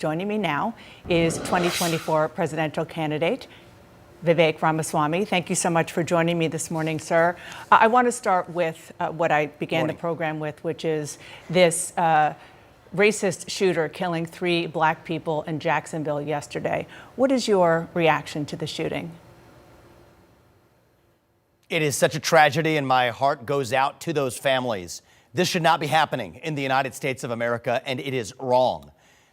Joining me now is 2024 presidential candidate Vivek Ramaswamy. Thank you so much for joining me this morning, sir. I want to start with what I began the program with, which is this racist shooter killing 3 black people in Jacksonville yesterday. What is your reaction to the shooting? It is such a tragedy, and my heart goes out to those families. This should not be happening in the United States of America, and it is wrong.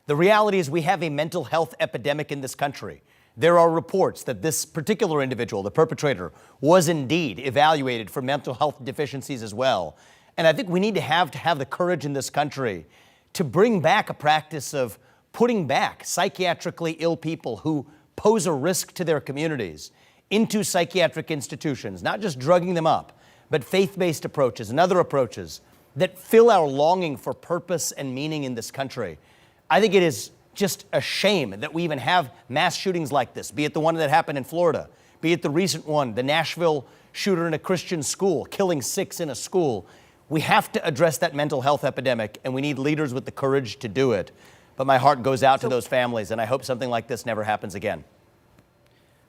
The reality is we have a mental health epidemic in this country. There are reports that this particular individual, the perpetrator, was indeed evaluated for mental health deficiencies as well. And I think we need to have the courage in this country to bring back a practice of putting back psychiatrically ill people who pose a risk to their communities into psychiatric institutions, not just drugging them up, but faith-based approaches and other approaches that fill our longing for purpose and meaning in this country. I think it is just a shame that we even have mass shootings like this, be it the one that happened in Florida, be it the recent one, the Nashville shooter in a Christian school, killing 6 in a school. We have to address that mental health epidemic, and we need leaders with the courage to do it. But my heart goes out to those families, and I hope something like this never happens again.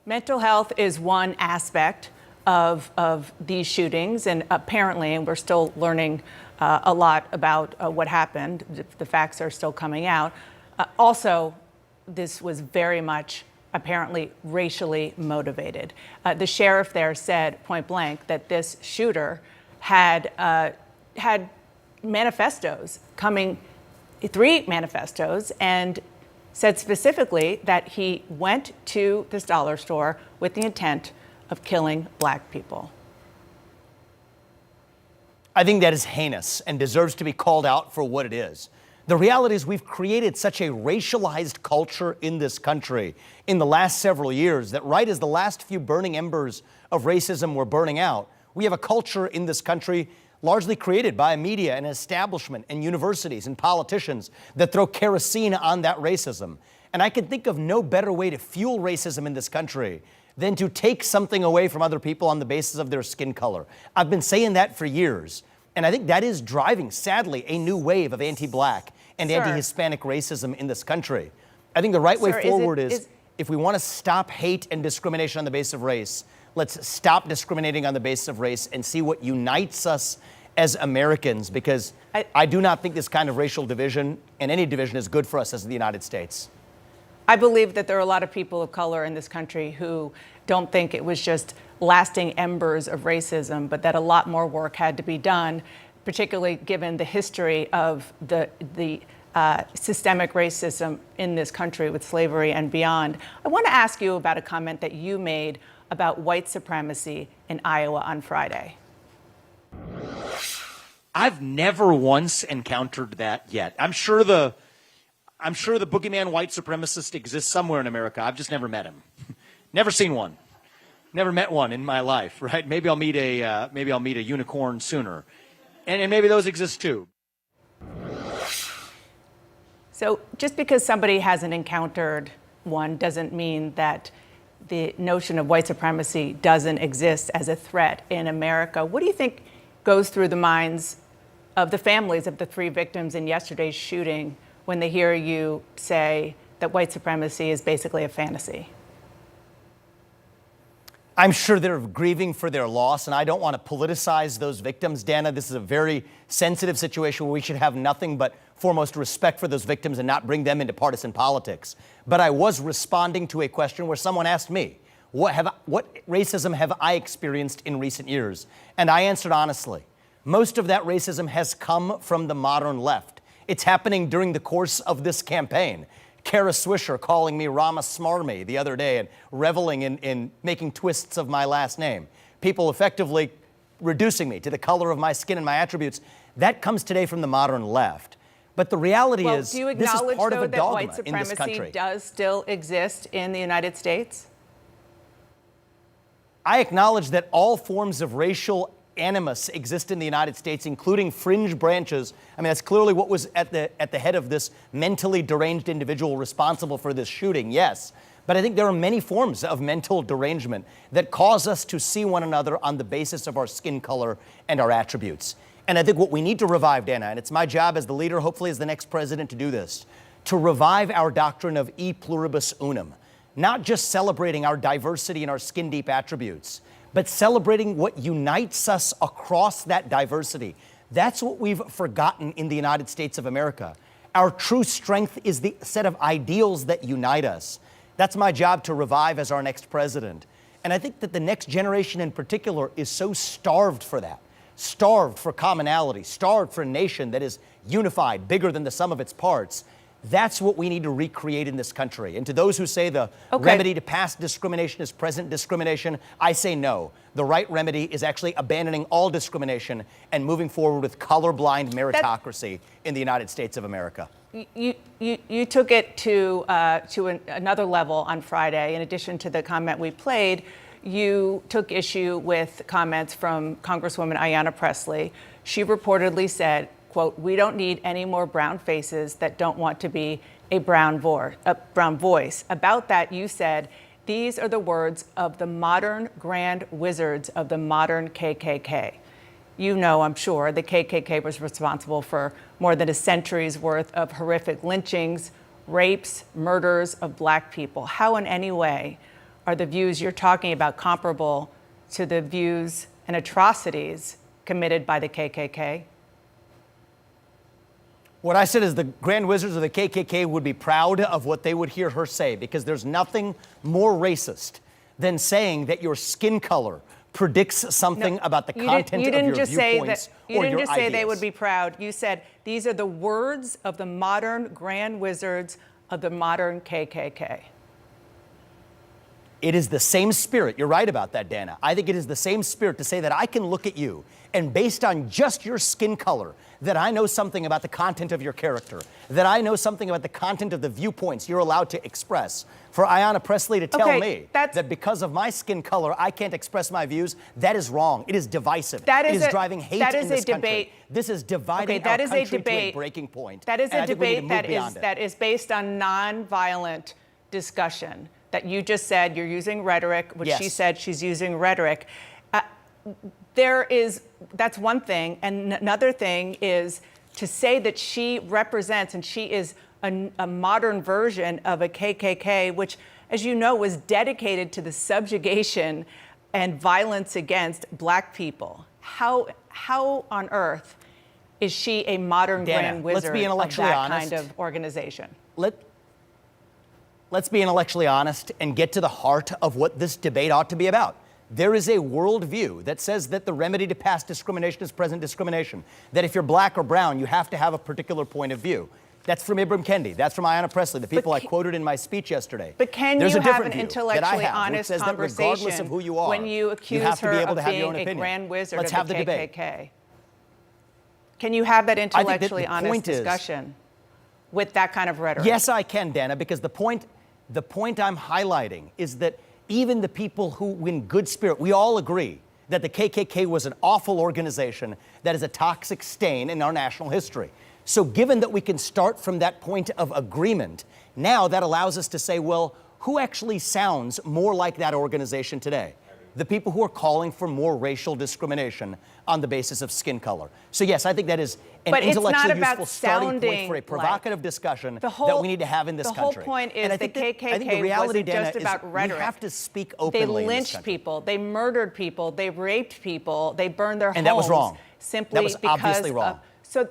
Mental health is one aspect of these shootings, and apparently, and we're still learning a lot about what happened. The facts are still coming out. Also, this was very much apparently racially motivated. The sheriff there said point blank that this shooter had manifestos coming, 3 manifestos, and said specifically that he went to this dollar store with the intent of killing black people. I think that is heinous and deserves to be called out for what it is. The reality is we've created such a racialized culture in this country in the last several years that right as the last few burning embers of racism were burning out, we have a culture in this country largely created by media and establishment and universities and politicians that throw kerosene on that racism. And I can think of no better way to fuel racism in this country than to take something away from other people on the basis of their skin color. I've been saying that for years. And I think that is driving, sadly, a new wave of anti-black and anti-Hispanic racism in this country. I think the right way forward is if we want to stop hate and discrimination on the basis of race, let's stop discriminating on the basis of race and see what unites us as Americans, because I do not think this kind of racial division and any division is good for us as the United States. I believe that there are a lot of people of color in this country who don't think it was just lasting embers of racism, but that a lot more work had to be done, particularly given the history of the systemic racism in this country with slavery and beyond. I want to ask you about a comment that you made about white supremacy in Iowa on Friday. I've never once encountered that yet. I'm sure the boogeyman white supremacist exists somewhere in America. I've just never met him. Never seen one. Never met one in my life, right? Maybe I'll meet a unicorn sooner. And maybe those exist too. So just because somebody hasn't encountered one doesn't mean that the notion of white supremacy doesn't exist as a threat in America. What do you think goes through the minds of the families of the 3 victims in yesterday's shooting when they hear you say that white supremacy is basically a fantasy? I'm sure they're grieving for their loss, and I don't want to politicize those victims, Dana. This is a very sensitive situation where we should have nothing but foremost respect for those victims and not bring them into partisan politics. But I was responding to a question where someone asked me, what racism have I experienced in recent years? And I answered honestly, most of that racism has come from the modern left. It's happening during the course of this campaign. Kara Swisher calling me Ramaswamy the other day and reveling in making twists of my last name. People effectively reducing me to the color of my skin and my attributes. That comes today from the modern left. But the reality is, this is part of a dogma in this country. Do you acknowledge, though, that white supremacy does still exist in the United States? I acknowledge that all forms of racial animus exist in the United States, including fringe branches. I mean, that's clearly what was at the head of this mentally deranged individual responsible for this shooting, yes. But I think there are many forms of mental derangement that cause us to see one another on the basis of our skin color and our attributes. And I think what we need to revive, Dana, and it's my job as the leader, hopefully as the next president, to do this, to revive our doctrine of e pluribus unum, not just celebrating our diversity and our skin-deep attributes, but celebrating what unites us across that diversity. That's what we've forgotten in the United States of America. Our true strength is the set of ideals that unite us. That's my job to revive as our next president. And I think that the next generation in particular is so starved for that, starved for commonality, starved for a nation that is unified, bigger than the sum of its parts. That's what we need to recreate in this country. And to those who say the remedy to past discrimination is present discrimination, I say no. The right remedy is actually abandoning all discrimination and moving forward with colorblind meritocracy in the United States of America. You took it to another level on Friday. In addition to the comment we played, you took issue with comments from Congresswoman Ayanna Pressley. She reportedly said, quote, "We don't need any more brown faces that don't want to be a brown voice." About that, you said, "These are the words of the modern grand wizards of the modern KKK." You know, I'm sure, the KKK was responsible for more than a century's worth of horrific lynchings, rapes, murders of Black people. How in any way are the views you're talking about comparable to the views and atrocities committed by the KKK? What I said is the Grand Wizards of the KKK would be proud of what they would hear her say, because there's nothing more racist than saying that your skin color predicts something about the content of your viewpoints or your ideas. You didn't just say they would be proud. You said these are the words of the modern Grand Wizards of the modern KKK. It is the same spirit. You're right about that, Dana. I think it is the same spirit to say that I can look at you and based on just your skin color, that I know something about the content of your character, that I know something about the content of the viewpoints you're allowed to express. For Ayanna Pressley to tell me that because of my skin color, I can't express my views, that is wrong. It is divisive. It is driving hate in this country. This is dividing our country to a breaking point. That is a debate that is based on nonviolent discussion. That you just said you're using rhetoric, which she said she's using rhetoric. That's one thing. And another thing is to say that she represents and she is a modern version of a KKK, which, as you know, was dedicated to the subjugation and violence against Black people. How on earth is she a modern Grand Wizard of that kind of organization? Let's be intellectually honest and get to the heart of what this debate ought to be about. There is a worldview that says that the remedy to past discrimination is present discrimination, that if you're Black or brown, you have to have a particular point of view. That's from Ibram Kendi. That's from Ayanna Pressley, the people I quoted in my speech yesterday. But can you have an intellectually honest conversation when you accuse her of being a Grand Wizard of the KKK? Can you have that intellectually honest discussion with that kind of rhetoric? Yes, I can, Dana, because the point I'm highlighting is that even the people who, in good spirit, we all agree that the KKK was an awful organization that is a toxic stain in our national history. So given that we can start from that point of agreement, now that allows us to say, well, who actually sounds more like that organization today? The people who are calling for more racial discrimination on the basis of skin color. So yes, I think that is an intellectually useful starting point for a provocative discussion that we need to have in this country. The whole point is the KKK wasn't just about rhetoric. We have to speak openly. They lynched people, they murdered people, they raped people, they burned their homes. And that was wrong. Simply that was obviously wrong.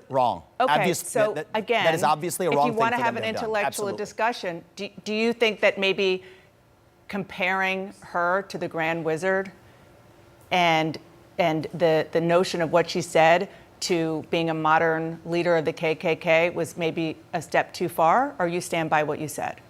Wrong. Okay, so again, that is obviously a wrong thing. If you want to have an intellectual discussion, do you think that maybe comparing her to the Grand Wizard and the notion of what she said to being a modern leader of the KKK was maybe a step too far, or you stand by what you said?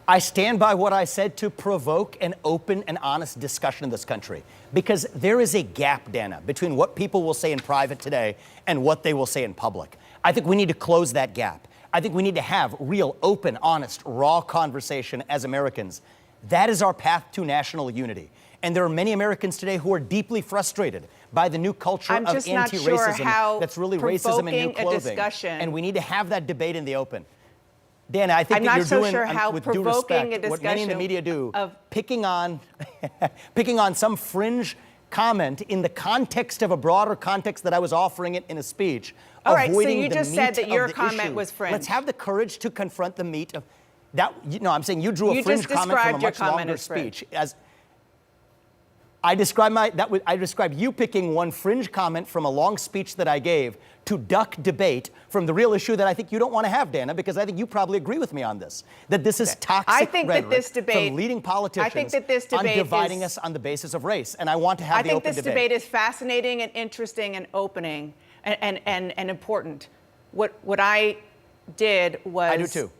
I stand by what I said to provoke an open and honest discussion in this country, because there is a gap, Dana, between what people will say in private today and what they will say in public. I think we need to close that gap. I think we need to have real, open, honest, raw conversation as Americans. That is our path to national unity. And there are many Americans today who are deeply frustrated by the new culture of anti-racism that's really racism in new clothing. And we need to have that debate in the open. Dana, I think that you're doing, with due respect, what many in the media do, picking on some fringe comment in the context of a broader context that I was offering it in a speech All right, so avoiding you the just meat said that of your the comment issue. was fringe. Let's have the courage to confront the meat of that. No, I'm saying you drew a You fringe just comment from a described your much comment longer as fringe. speech. As I described you picking one fringe comment from a long speech that I gave to duck debate from the real issue that I think you don't want to have, Dana, because I think you probably agree with me on this, that this is toxic I think that rhetoric this debate, from leading politicians I think that this on debate dividing is, us on the basis of race. And I want to have I the think open this debate. debate is fascinating and interesting and opening and important. What I did was I do too.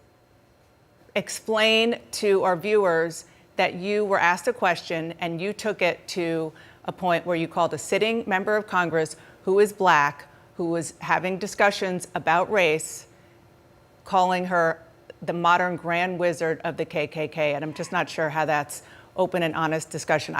explain to our viewers that you were asked a question and you took it to a point where you called a sitting member of Congress who is black, who was having discussions about race, calling her the modern grand wizard of the KKK. And I'm just not sure how that's open and honest discussion.